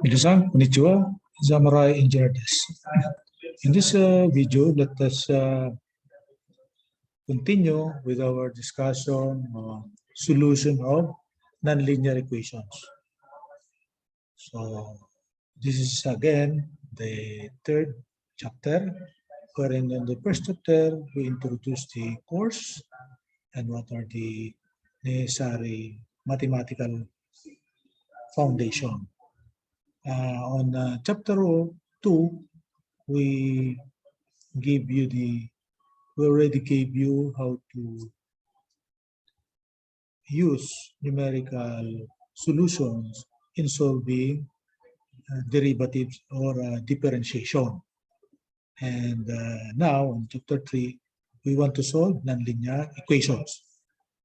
Minasan, konnichiwa, Zamurai Engineer desu. In this video, let us continue with our discussion on solution of nonlinear equations. So this is again the third chapter, wherein in the first chapter we introduce the course and what are the necessary mathematical foundation. On chapter 2, we already gave you how to use numerical solutions in solving derivatives or differentiation. And now in chapter 3, we want to solve nonlinear equations,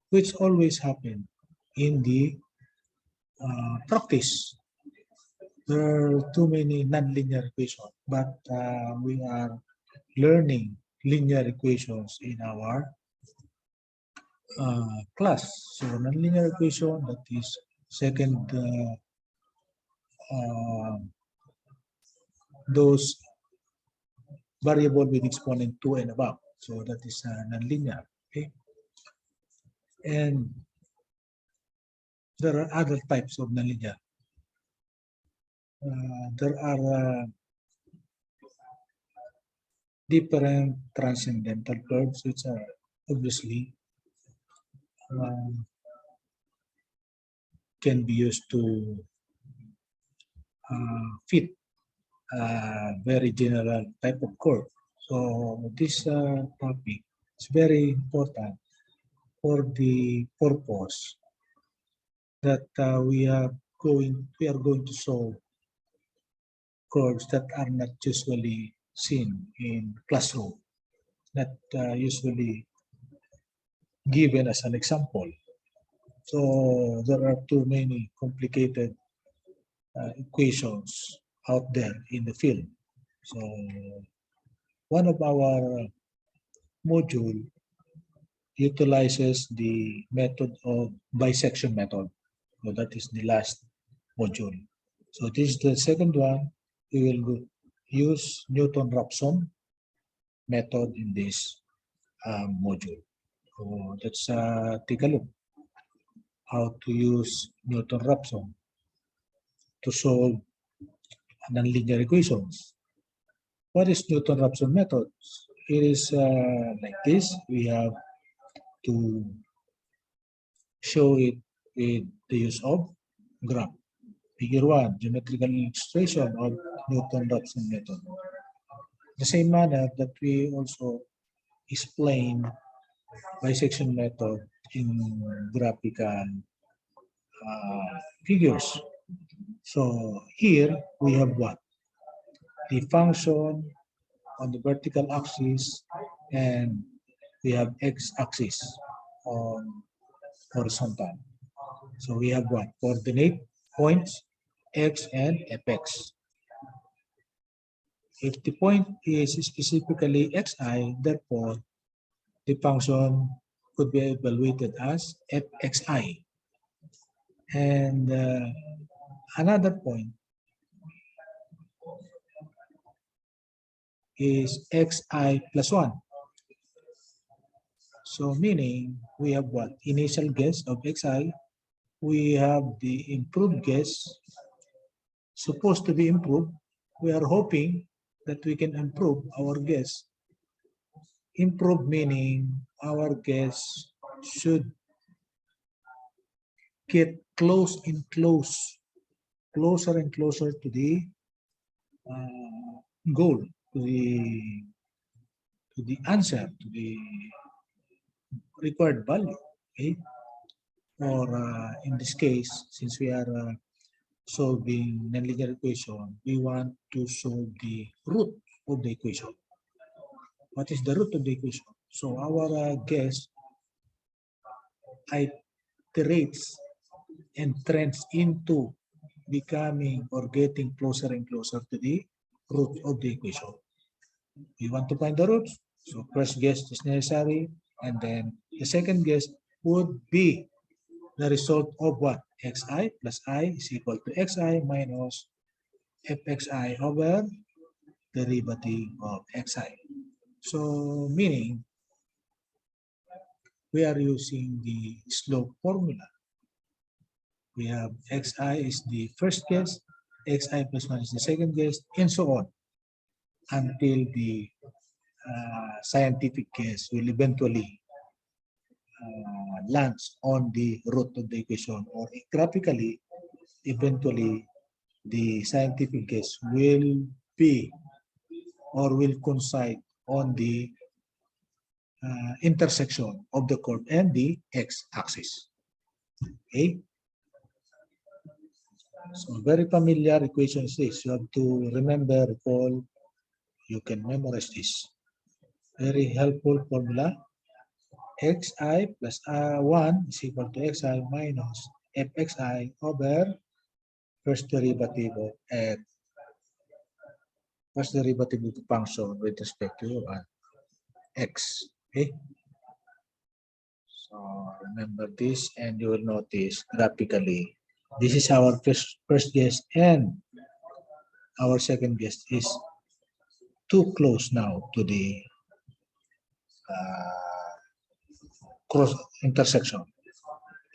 which always happen in the practice. There are too many nonlinear equations, but we are learning linear equations in our class. So nonlinear equation, that is second, those variable with exponent 2 and above. So that is nonlinear. Okay, and there are other types of nonlinear. There are different transcendental curves, which are obviously can be used to fit a very general type of curve. So this topic is very important for the purpose that we are going to solve curves that are not usually seen in classroom, not usually given as an example. So there are too many complicated equations out there in the field. So one of our module utilizes the method of bisection method. So that is the last module. So this is the second one. We will use Newton-Raphson method in this module. So let's take a look how to use Newton-Raphson to solve nonlinear equations. What is Newton-Raphson method? It is like this. We have to show it with the use of graph. Figure 1, geometrical illustration of Newton-Raphson method. The same manner that we also explain bisection method in graphical figures. So here we have what? The function on the vertical axis, and we have x-axis on horizontal. So we have what? Coordinate points x and fx. If the point is specifically xi, therefore the function could be evaluated as fxi. And another point is xi plus 1. So meaning we have what? Initial guess of xi. We have the improved guess, supposed to be improved. We are hoping that we can improve our guess. Improve meaning our guess should get closer and closer to the goal, to the answer, to the required value. Okay? Or in this case, since we are solving nonlinear equation, we want to solve the root of the equation. What is the root of the equation? So our guess iterates and trends into becoming or getting closer and closer to the root of the equation. We want to find the roots. So first guess is necessary, and then the second guess would be the result of what? xi plus I is equal to xi minus fxi over derivative of xi. So meaning we are using the slope formula. We have xi is the first guess, xi plus 1 is the second guess, and so on until the scientific guess will eventually lands on the root of the equation, or graphically, eventually the scientific guess will be or will coincide on the intersection of the curve and the x-axis. Okay. So very familiar equation is this. You have to remember, recall, you can memorize this. Very helpful formula. Xi plus 1 is equal to xi minus fxi over first derivative of f, first derivative of the function with respect to x. Okay. So remember this, and you will notice graphically this is our first guess, and our second guess is too close now to the cross intersection.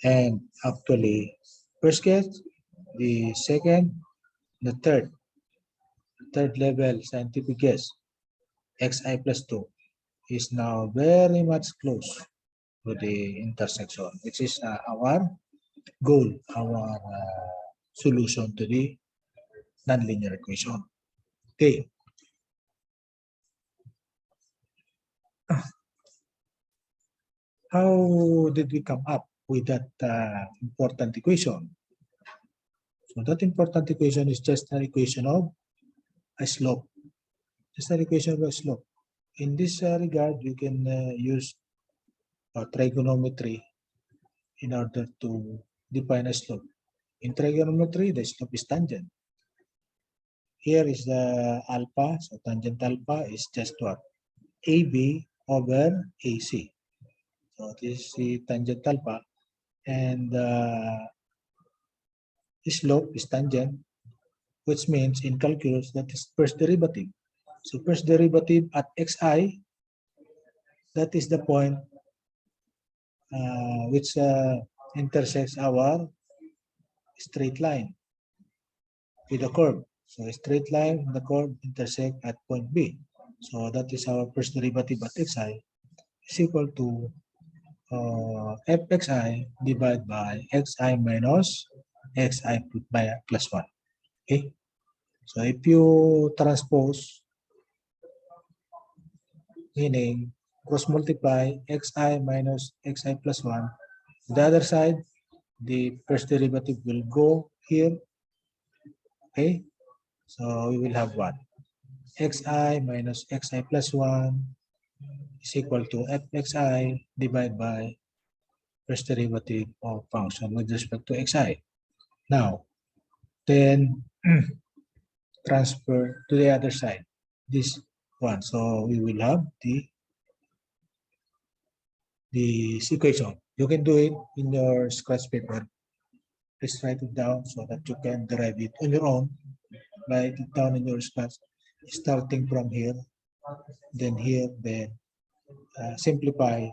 And actually, first guess, the second, the third level scientific guess, xi plus 2, is now very much close to the intersection, which is our goal, our solution to the nonlinear equation. Okay. How did we come up with that important equation? So that important equation is just an equation of a slope. Just an equation of a slope. In this regard, you can use trigonometry in order to define a slope. In trigonometry, the slope is tangent. Here is the alpha, so tangent alpha is just what? AB over AC. So this is the tangent alpha, and the slope is tangent, which means in calculus that is first derivative. So first derivative at xi, that is the point which intersects our straight line with the curve. So a straight line and the curve intersect at point B. So that is our first derivative at xi is equal to fxi divided by xi minus xi plus 1. Okay. So if you transpose, meaning cross multiply xi minus xi plus 1, to the other side, the first derivative will go here. Okay. So we will have what? Xi minus xi plus 1 is equal to fxi divided by first derivative of function with respect to xi. Now, then transfer to the other side, this one. So we will have this equation. You can do it in your scratch paper. Please write it down so that you can derive it on your own. Write it down in your scratch, starting from here, then here, then simplify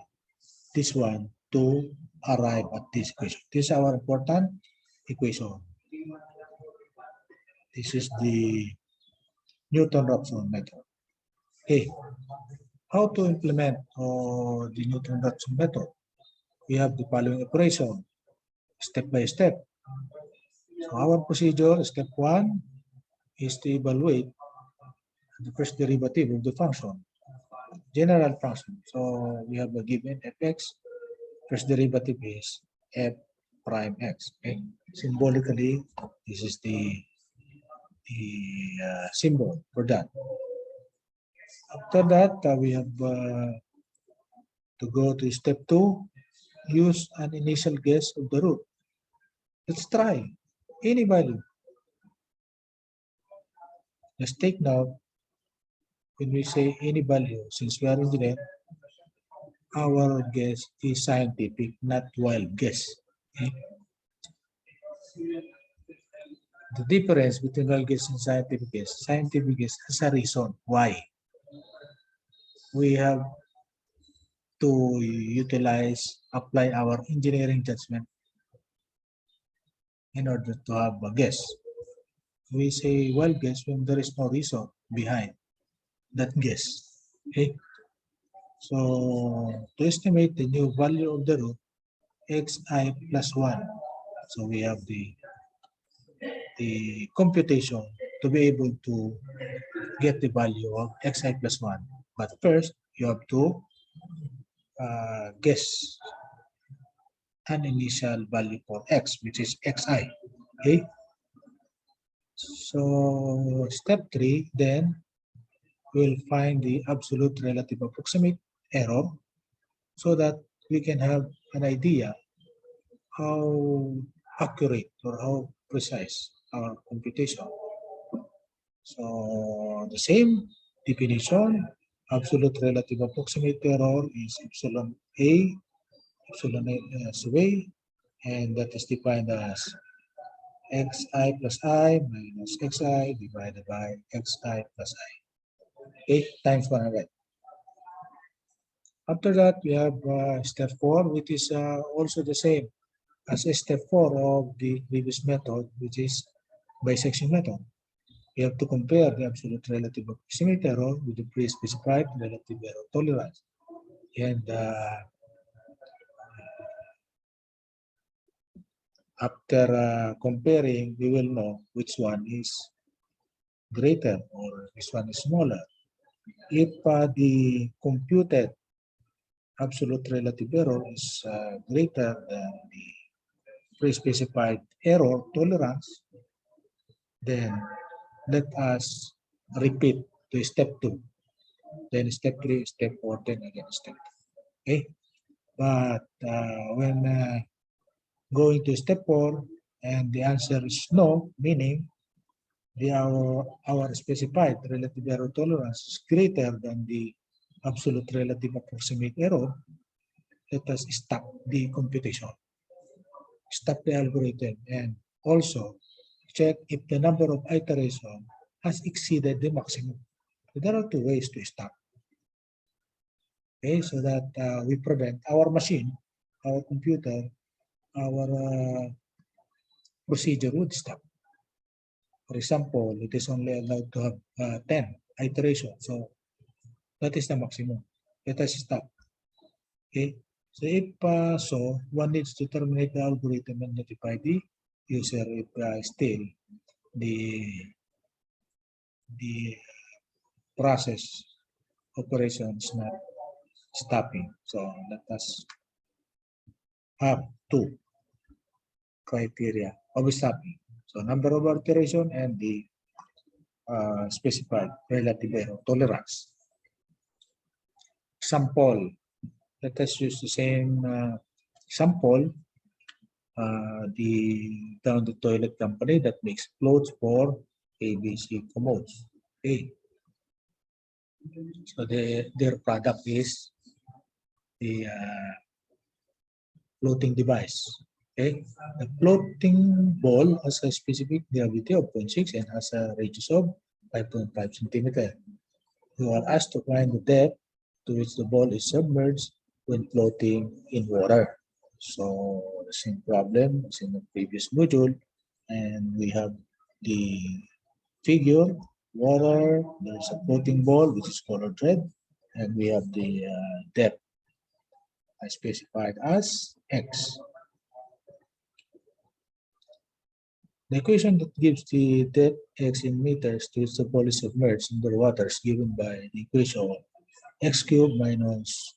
this one to arrive at this equation. This is our important equation. This is the Newton-Raphson method. Okay, how to implement the Newton-Raphson method? We have the following operation, step by step. So our procedure, step 1, is to evaluate the first derivative of the function, general function. So we have a given fx, first derivative is f prime x. Okay, symbolically, this is the symbol for that. After that, we have to go to step 2, use an initial guess of the root. Let's try any value. Let's take note when we say any value, since we are engineer, our guess is scientific, not wild guess. Okay? The difference between real guess and scientific guess has a reason why. We have to apply our engineering judgment in order to have a guess. We say wild guess when there is no reason behind that guess. Okay. So to estimate the new value of the root, xi plus 1. So we have the computation to be able to get the value of xi plus 1. But first, you have to guess an initial value for x, which is xi. Okay. So step 3, then we'll find the absolute relative approximate error so that we can have an idea how accurate or how precise our computation. So the same definition, absolute relative approximate error is epsilon A way, and that is defined as xi plus I minus xi divided by xi plus I. Okay, times 100. After that, we have step 4, which is also the same as step 4 of the previous method, which is bisection method. We have to compare the absolute relative approximate error with the pre-specified relative error tolerance. And after comparing, we will know which one is greater or which one is smaller. If the computed absolute relative error is greater than the pre-specified error tolerance, then let us repeat to step 2, then step 3, step 4, then again step 2. Okay, but when going to step 4 and the answer is no, meaning our specified relative error tolerance is greater than the absolute relative approximate error, let us stop the computation, stop the algorithm, and also check if the number of iterations has exceeded the maximum. So there are 2 ways to stop. Okay, so that we prevent our machine, our computer, our procedure would stop. For example, it is only allowed to have 10 iterations, so that is the maximum. Let us stop. Okay, so if so, one needs to terminate the algorithm and notify the user if still the process operation is not stopping. So let us have 2 criteria of stopping. So number of iteration and the specified relative error tolerance. Example, let us use the same example. Down the toilet company that makes clothes for ABC commodes. Okay. So their product is the floating device. Okay, the floating ball has a specific gravity of 0.6 and has a radius of 5.5 centimeter. You are asked to find the depth to which the ball is submerged when floating in water. So the same problem as in the previous module, and we have the figure, water, there's a floating ball which is colored red, and we have the depth specified as x. The equation that gives the depth x in meters to which the ball is submerged in the water is given by the equation x cubed minus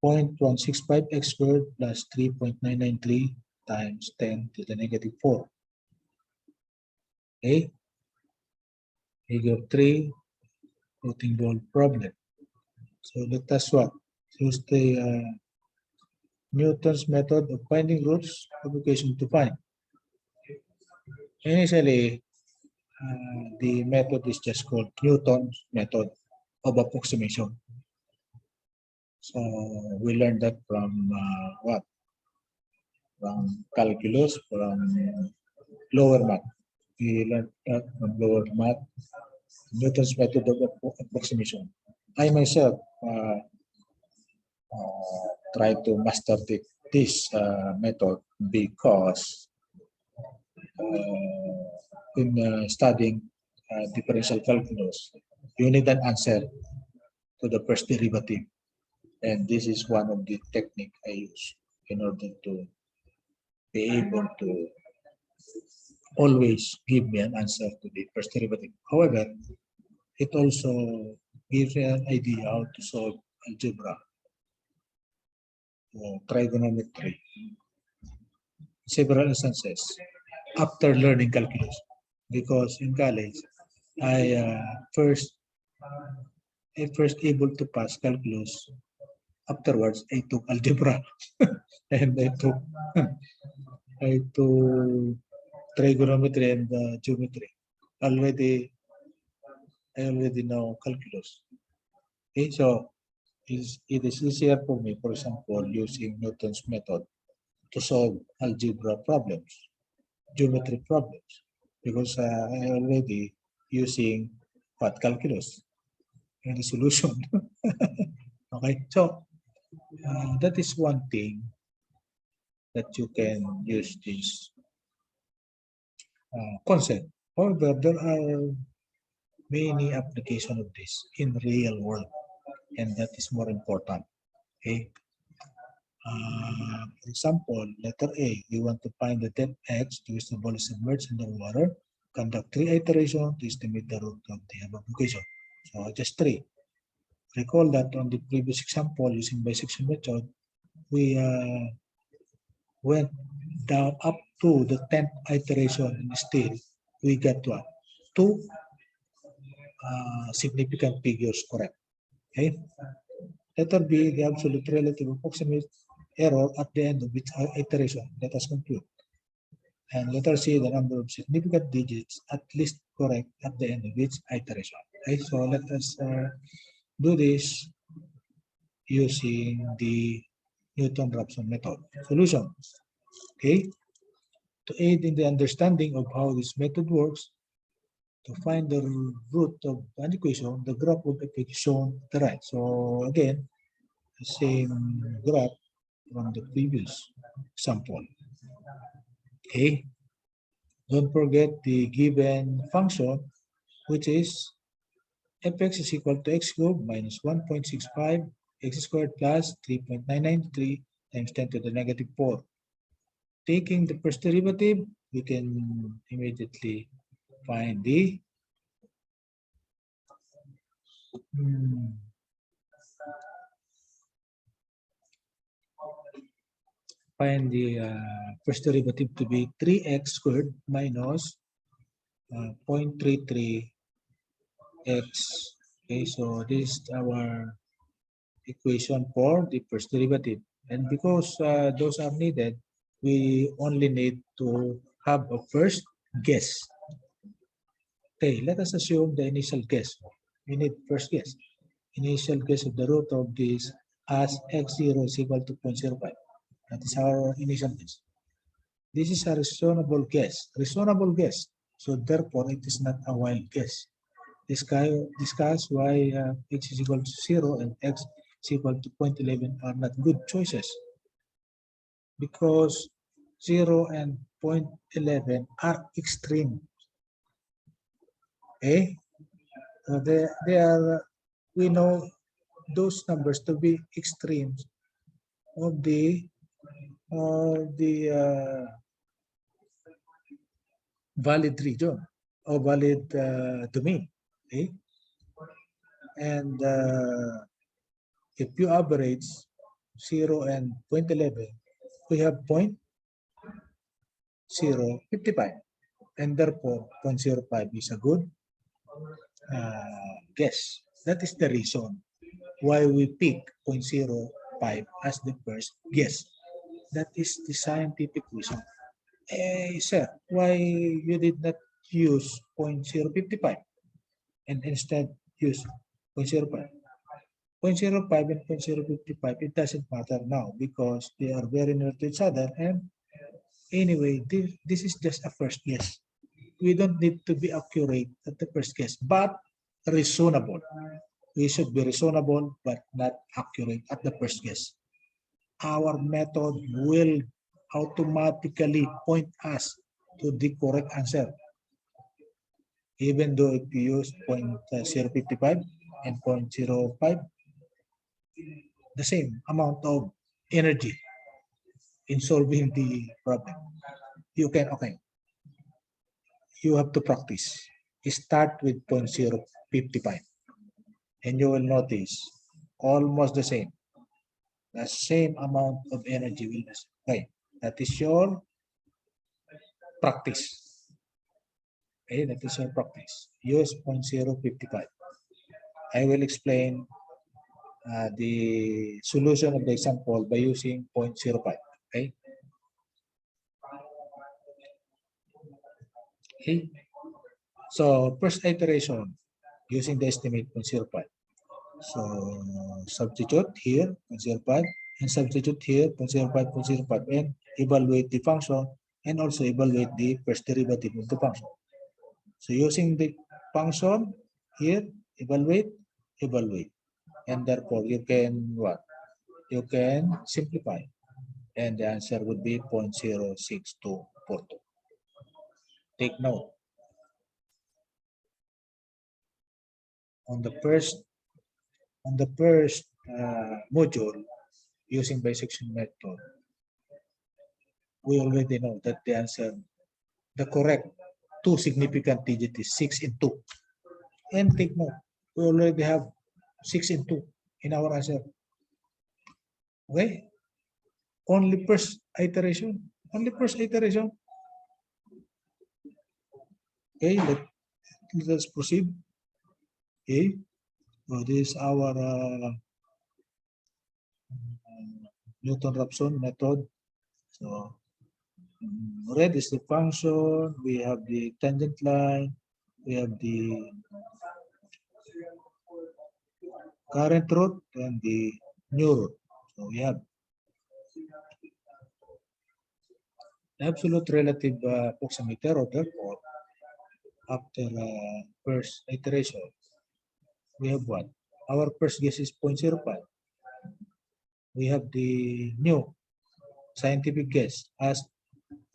0.165 x squared plus 3.993 times 10 to the negative 4. Okay. Figure 3, floating ball problem. So let us what? Use the Newton's method of finding roots of equation to find. Initially, the method is just called Newton's method of approximation. So we learned that from what? from calculus, from lower math. We learned that from lower math, Newton's method of approximation. I myself try to master this method because in studying differential calculus, you need an answer to the first derivative. And this is one of the technique I use in order to be able to always give me an answer to the first derivative. However, it also gives me an idea how to solve algebra, trigonometry, several instances after learning calculus. Because in college, I first able to pass calculus. Afterwards, I took algebra and I took trigonometry and geometry. I already know calculus. Okay, so it is easier for me, for example, using Newton's method to solve algebra problems, geometry problems, because I already using what calculus and the solution. Okay, so that is one thing that you can use this concept. However, there are many applications of this in real world, and that is more important. Okay. For example, letter A, we want to find the depth x to which the ball is submerged in the water. Conduct 3 iterations to estimate the root of the above equation. So just 3. Recall that on the previous example using bisection method, we went down up to the 10th iteration and still we got what? 2 significant figures correct. Okay. Letter B, the absolute relative approximate error at the end of each iteration. Let us compute. And letter C, the number of significant digits at least correct at the end of each iteration. Okay, so let us do this using the Newton-Raphson method. Solution. Okay, to aid in the understanding of how this method works, to find the root of an equation, the graph would be shown to the right. So again, the same graph from the previous sample. Okay, don't forget the given function, which is fx is equal to x cubed minus 1.65 x squared plus 3.993 times 10 to the negative 4. Taking the first derivative, we can immediately find the first derivative to be 3x squared minus 0.33 x. Okay, so this is our equation for the first derivative. And because those are needed, we only need to have a first guess. Okay, let us assume the initial guess. We need first guess. Initial guess of the root of this as x0 is equal to 0.05. That is our initial guess. This is a reasonable guess. Reasonable guess. So therefore, it is not a wild guess. Discuss why x is equal to 0 and x is equal to 0.11 are not good choices. Because 0 and 0.11 are extreme. Okay? They are, we know those numbers to be extremes of the valid region or valid domain. Okay? And if you average 0 and 0.11, we have 0.055, and therefore 0.05 is a good guess. That is the reason why we pick 0.05 as the first guess. That is the scientific reason. Hey, sir, why you did not use 0.055 and instead use 0.05? 0.05 and 0.055, it doesn't matter now because they are very near to each other and Anyway, this is just a first guess. We don't need to be accurate at the first guess, but reasonable. We should be reasonable, but not accurate at the first guess. Our method will automatically point us to the correct answer. Even though if you use 0.055 and 0.05, the same amount of energy in solving the problem. You can, okay, you have to practice. Start with 0.055 and you will notice almost the same. The same amount of energy will be. Okay, that is your practice. Okay, that is your practice. Use 0.055. I will explain the solution of the example by using 0.05. Okay. Okay. So first iteration using the estimate 0.05. So substitute here 0.05 and substitute here 0.05, 0.05 and evaluate the function and also evaluate the first derivative of the function. So using the function here, evaluate, and therefore you can what? You can simplify, and the answer would be 0.06242. Take note. On the first module using bisection method, we already know that the answer, the correct two significant digit is 6 and 2. And take note, we already have 6 and 2 in our answer. Okay? Only first iteration. Only first iteration. Okay, let's proceed. Okay, so this is our Newton-Raphson method. So red is the function. We have the tangent line. We have the current root and the new root. So we have absolute relative approximator, or therefore after first iteration, we have what? Our first guess is 0.05. We have the new scientific guess as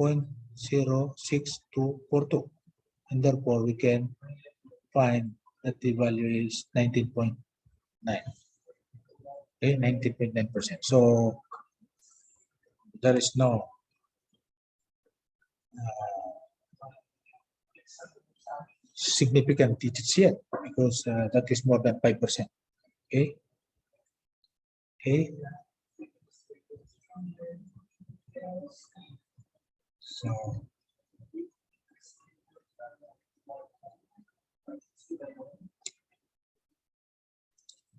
0.06242, and therefore we can find that the value is 19.9. Okay, 19.9%. So there is no significant digits yet because that is more than 5%. Okay. Okay. So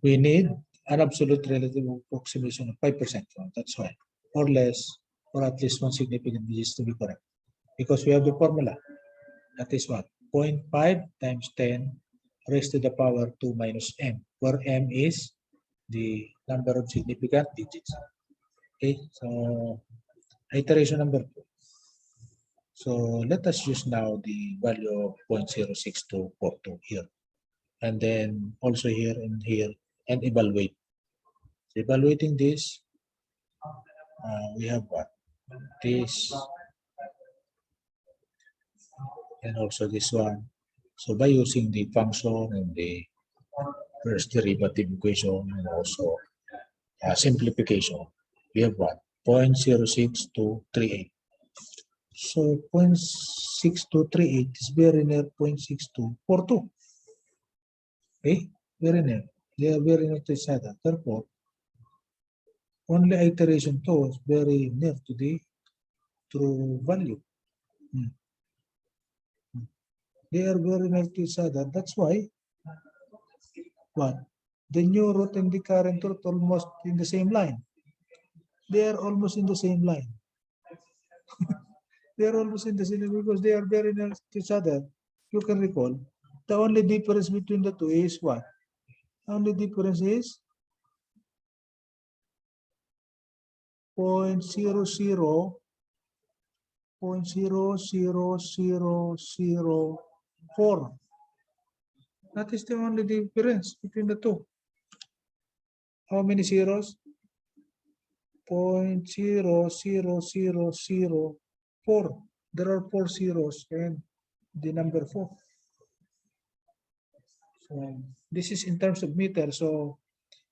we need an absolute relative approximation of 5%. That's why, or less, or at least one significant digit to be correct. Because we have the formula. That is what? 0.5 times 10 raised to the power 2 minus m, where m is the number of significant digits. Okay, so iteration number 2. So let us use now the value of 0.06242 here. And then also here and here, and evaluate. So evaluating this, we have what? This, and also this one. So by using the function and the first derivative equation and also simplification, we have what? 0.06238. So 0.6238 is very near 0.6242. Okay, very near. They are very near to each other. Therefore, only iteration 2 is very near to the true value. They are very near to each other. That's why what? The new root and the current root almost in the same line. They are almost in the same line. They are almost in the same line because they are very near to each other. You can recall, the only difference between the two is what? The only difference is 0.00 0.00004. That is the only difference between the two. How many zeros? 0.00004. There are 4 zeros and the number 4. So this is in terms of meter. So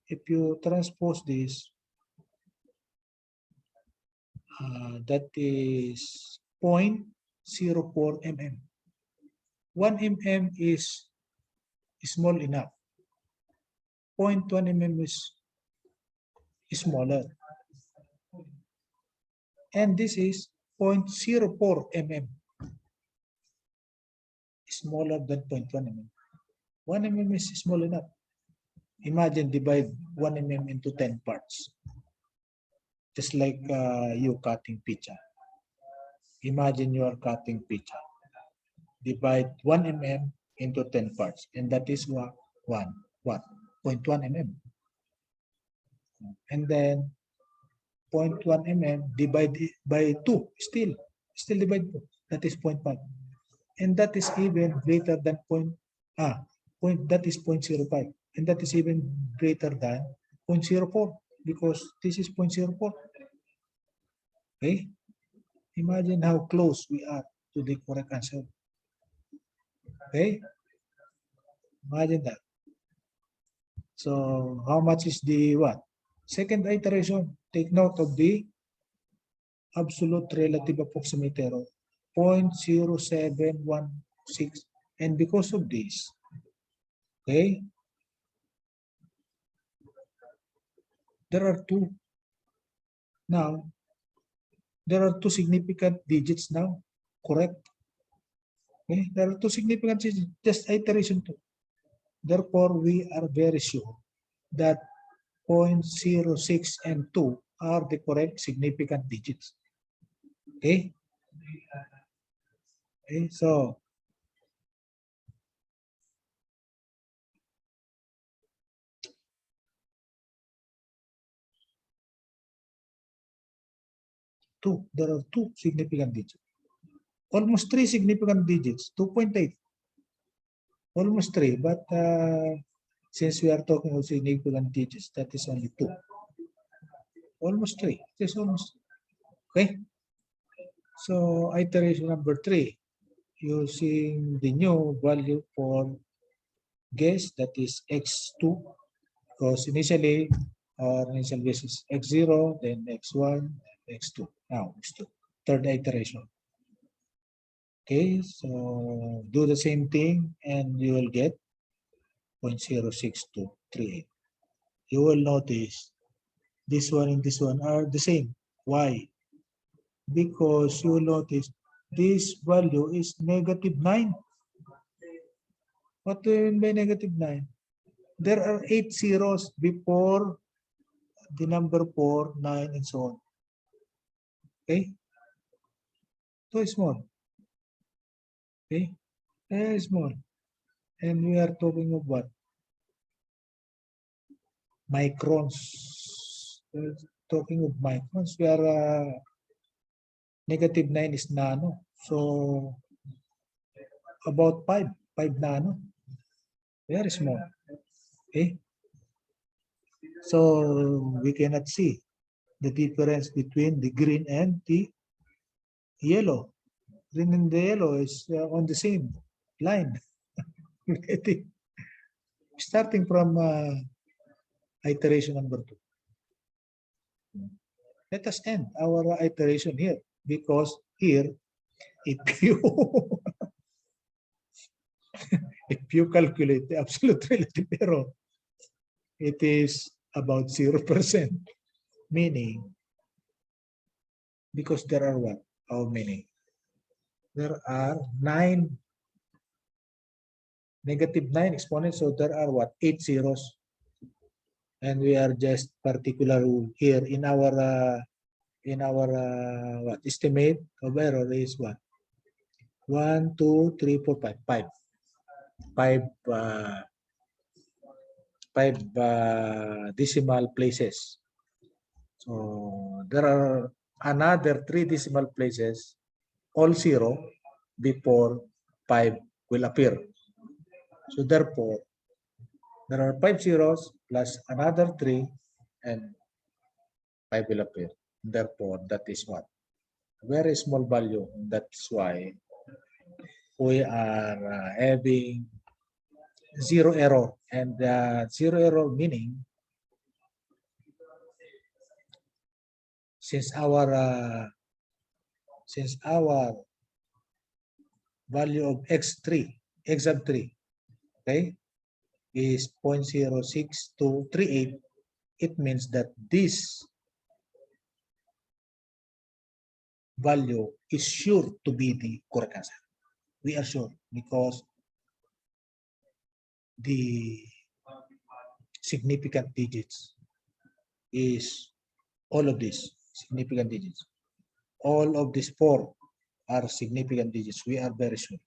if you transpose this, that is 0.04 mm. 1 mm is small enough. 0.1 mm is smaller. And this is 0.04 mm. Smaller than 0.1 mm. 1 mm is small enough. Imagine divide 1 mm into 10 parts. Just like you cutting pizza. Imagine you are cutting pizza. Divide 1 mm into 10 parts. And that is what? 0.1 mm. And then 0.1 mm divided by 2. Still divide 2. That is 0.5. And that is even greater than that is 0.05. And that is even greater than 0.04 because this is 0.04. Okay? Imagine how close we are to the correct answer. Okay? Imagine that. So how much is the what? Second iteration. Take note of the absolute relative approximator of 0.0716. And because of this, okay, there are two. Now, there are two significant digits now, correct? Okay, there are two significant digits, just iteration 2. Therefore, we are very sure that 0.06 and 2 are the correct significant digits. Okay? Okay, so there are two significant digits. Almost 3 significant digits, 2.8. Almost 3, but since we are talking of significant digits, that is only 2. Almost 3. It is almost. Okay? So iteration number 3, using the new value for guess, that is x2, because initially our initial guess is x0, then x1, x2. Now x2, third iteration. Okay, so do the same thing and you will get 0.06238. You will notice this one and this one are the same. Why? Because you will notice this value is -9. What do you mean by -9? There are 8 zeros before the number 4, 9, and so on. Okay? So small. Okay? Very small. And we are talking of what? Microns. We're talking of microns. We are -9 is nano. So about 5 nano. Very small. Okay? So we cannot see the difference between the green and the yellow. Green and the yellow is on the same line. Starting from iteration number 2. Let us end our iteration here because here, if you calculate the absolute relative error, it is about 0%. Meaning, because there are what? How many? There are 9 -9 exponents, so there are what? 8 zeros. And we are just particular here in our what estimate of error is what? 1, 2, 3, 4, 5. 5 decimal places. So there are another 3 decimal places all 0 before 5 will appear. So therefore, there are 5 zeros plus another 3 and 5 will appear. Therefore, that is what? Very small value. That's why we are having zero error. And zero error meaning since our value of x3, x of 3, okay, is 0.06238, it means that this value is sure to be the correct answer. We are sure because the significant digits is all of these significant digits. All of these 4 are significant digits. We are very sure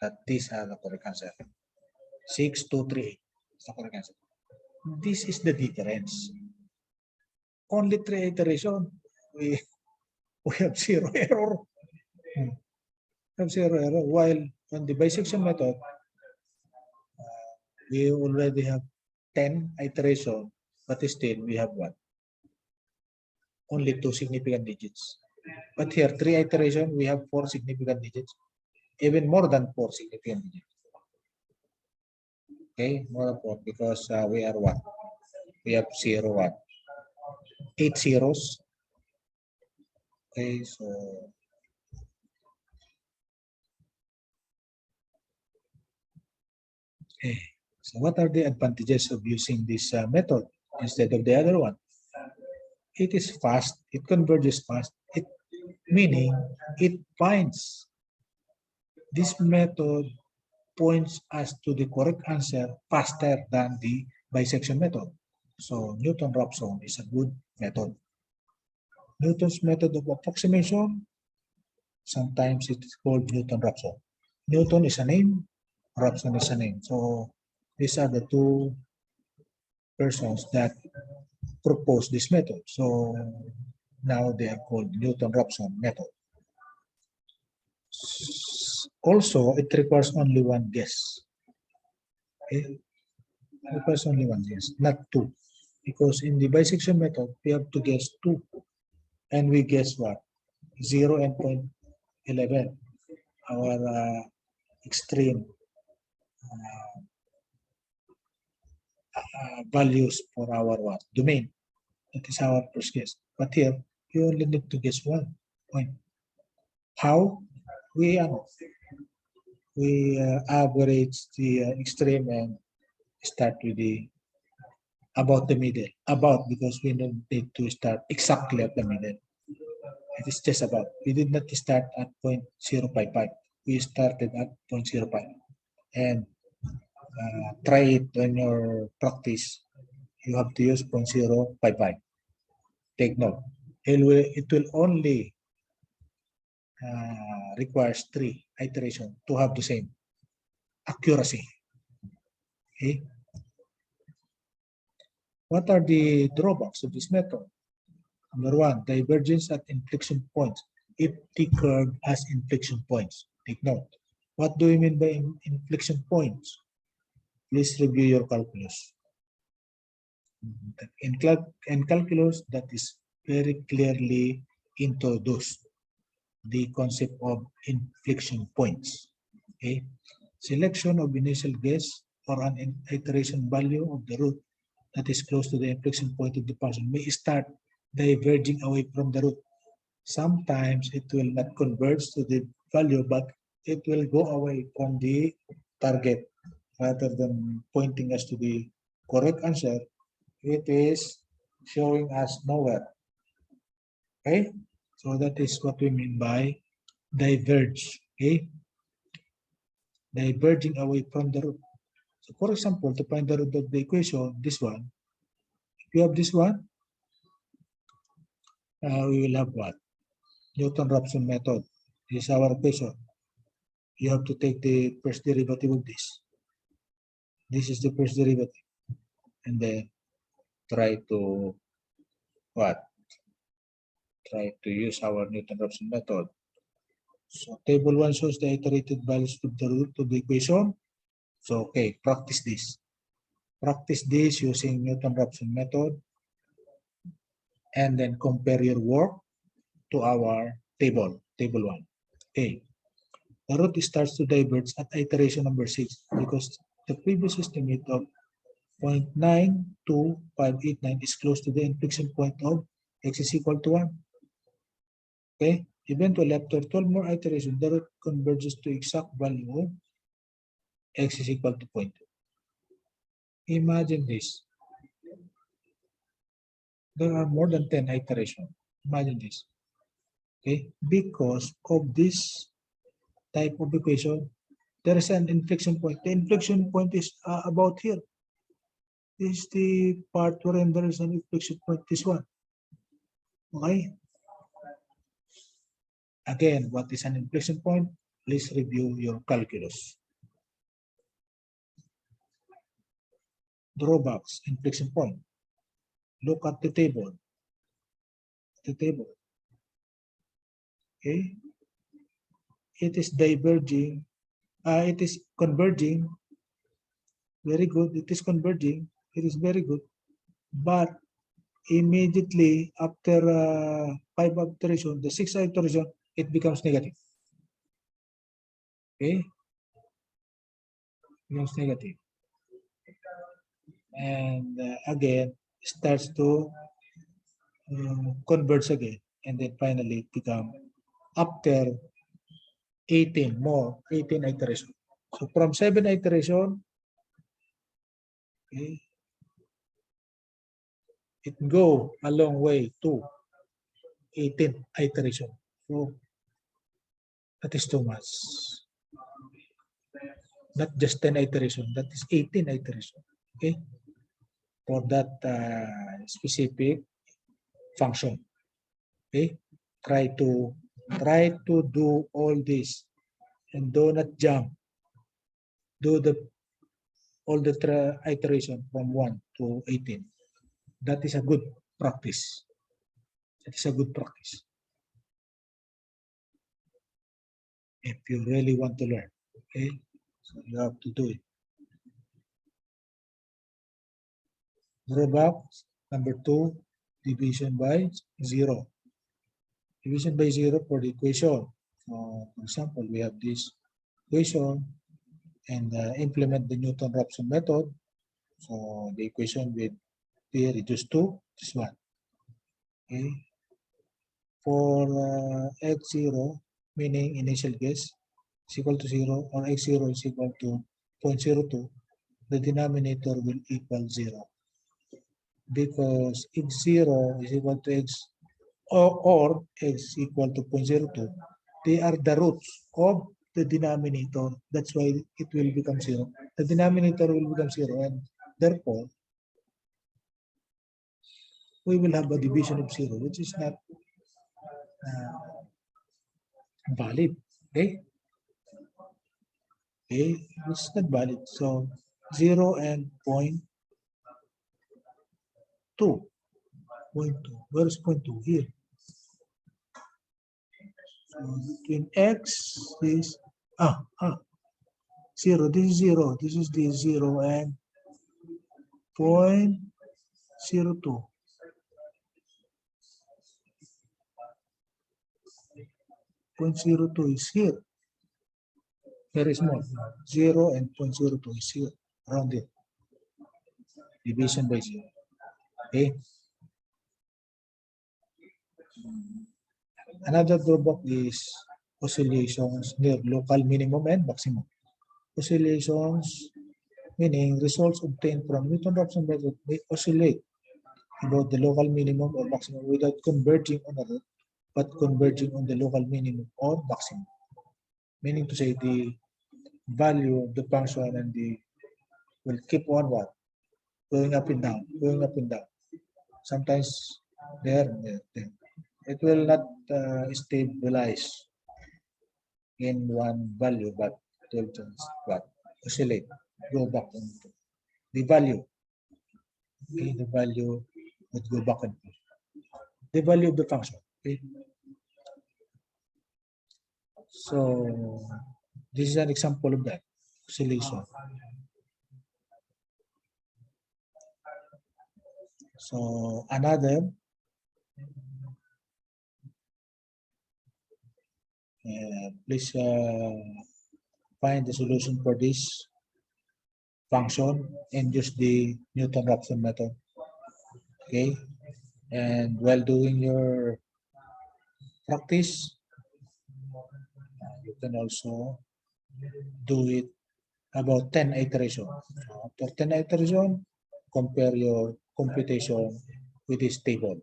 that these are the correct answer. 6238 is the correct answer. This is the difference. Only 3 iterations. We have zero error. Have zero error. While on the bisection method, we already have 10 iterations, but still we have what? Only 2 significant digits. But here, 3 iterations, we have 4 significant digits, even more than 4 significant digits. Okay, more than 4 because we are what? We have 0 what? 8 zeros. Okay, so okay. So what are the advantages of using this method instead of the other one? It is fast, it converges fast, meaning it finds. This method points us to the correct answer faster than the bisection method. So Newton-Raphson is a good method. Newton's method of approximation, sometimes it is called Newton-Raphson. Newton is a name, Raphson is a name. So these are the 2 persons that proposed this method. So now they are called Newton-Raphson method. Also, it requires only 1 guess. Okay? It requires only 1 guess, not 2. Because in the bisection method, we have to guess 2. And we guess what? 0 and 0.11. Our extreme values for our what? Domain. That is our first guess. But here, you only need to guess 1 point. How? We average the extreme and start with the about the middle. About because we don't need to start exactly at the middle. It is just about. We did not start at 0.055. We started at 0.05. And try it on your practice. You have to use 0.055. Take note. It will only requires 3 iterations to have the same accuracy. Okay. What are the drawbacks of this method? Number 1, divergence at inflection points. If the curve has inflection points, take note. What do you mean by inflection points? Please review your calculus. In calculus, that is very clearly introduced. The concept of inflection points. Okay, selection of initial guess or an iteration value of the root that is close to the inflection point of the function may start diverging away from the root. Sometimes it will not converge to the value, but it will go away from the target rather than pointing us to the correct answer. It is showing us nowhere. Okay. So that is what we mean by diverge, okay? Diverging away from the root. So for example, to find the root of the equation, this one, if you have this one, we will have what? Newton-Raphson method. This is our equation. You have to take the first derivative of this. This is the first derivative. And then try to what? Try to use our Newton-Raphson method So table 1 shows the iterated values of the root of the equation. So okay, practice this. Practice this using Newton-Raphson method and then compare your work to our table 1. Okay. The root starts to diverge at iteration number 6 because the previous estimate of 0.92589 is close to the inflection point of x is equal to 1. Okay. Eventually, after 12 more iterations, the root converges to exact value of x is equal to 0.2. Imagine this. There are more than 10 iterations. Imagine this. Okay. Because of this type of equation, there is an inflection point. The inflection point is about here. This is the part wherein there is an inflection point, this one. Okay? Again, what is an inflection point? Please review your calculus. Drawbacks, inflection point. Look at the table. Okay? It is diverging. It is converging. Very good. It is converging. It is very good. But immediately after 5 iteration, the 6th iteration, it becomes negative. Okay? Becomes negative. And again, starts to converge again. And then finally become after 18 iteration. So from 7 iteration, okay, it go a long way to 18 iteration. So that is too much. Not just 10 iteration, that is 18 iteration. Okay, for that specific function. Okay, try to do all this and do not jump. Do all the iteration from 1 to 18. That is a good practice. That is a good practice. If you really want to learn, okay, so you have to do it. Drawbacks, number 2, division by 0. Division by 0 for the equation. For example, we have this equation and implement the Newton-Raphson method. So the equation will be reduced to this one. Okay. For x0, meaning initial guess, is equal to 0, or x0 is equal to 0.02, the denominator will equal 0. Because x0 is equal to x, or x equal to 0.02, they are the roots of the denominator. That's why it will become 0. The denominator will become 0, and therefore, we will have a division of 0, which is not valid. Okay? Okay, it's not valid. So 0 and 0.2. 0.2. Where is 0.2? Here. So between x is 0. This is 0. This is the 0 and 0.02. 0.02 is here. Very small. 0 and 0.02 is here. Around it. Division by 0. Okay. Another drawback is oscillations near local minimum and maximum. Oscillations, meaning results obtained from Newton-Raphson method, may oscillate about the local minimum or maximum without converging on a root, but converging on the local minimum or maximum. Meaning to say the value of the function and the will keep on what? Going up and down, going up and down. Sometimes there. It will not stabilize in one value, but it will just oscillate, go back into the value. Okay, the value would go back and forth. The value of the function. Okay. So this is an example of that oscillation. So another please find the solution for this function and use the Newton-Raphson method. Okay, and while doing your practice, you can also do it about 10 iterations. After 10 iterations, compare your computation with this table.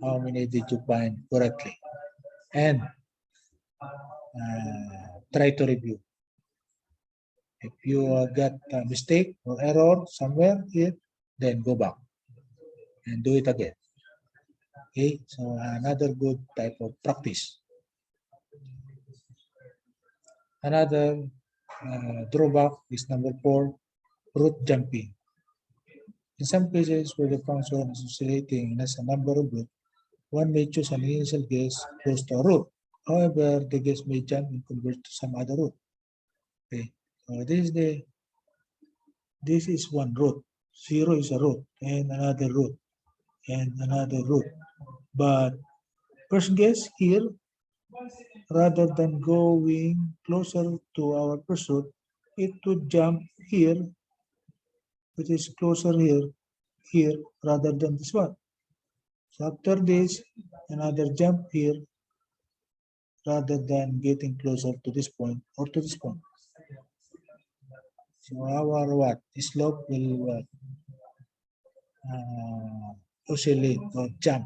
How many did you find correctly? And try to review. If you got a mistake or error somewhere here, then go back and do it again. Okay, so another good type of practice. Another drawback is number 4, root jumping. In some cases where the function is oscillating and has a number of roots, one may choose an initial guess close to a root. However, the guess may jump and convert to some other root. Okay, so this is one root. 0 is a root, and another root, and another root. But first guess here, rather than going closer to our first root, it would jump here, which is closer here, rather than this one. So after this, another jump here, rather than getting closer to this point or to this point. So our what? Slope will oscillate or jump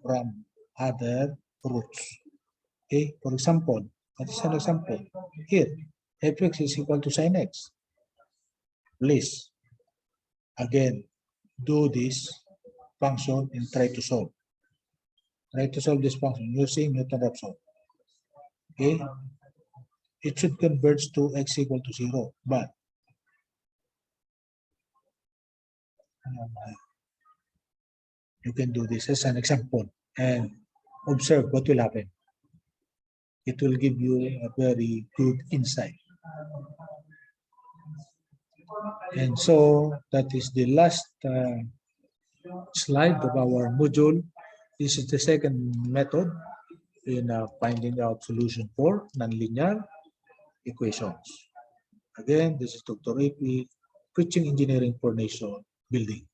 from other roots. Okay, for example, that is an example. Here, fx is equal to sin x. Please, again, do this function and try to solve. Try to solve this function using Newton-Raphson. Okay, it should converge to x equal to 0, but you can do this as an example and observe what will happen. It will give you a very good insight. And so that is the last slide of our module. This is the second method in finding out solution for nonlinear equations. Again, this is Dr. EYPEI, teaching engineering for nation building.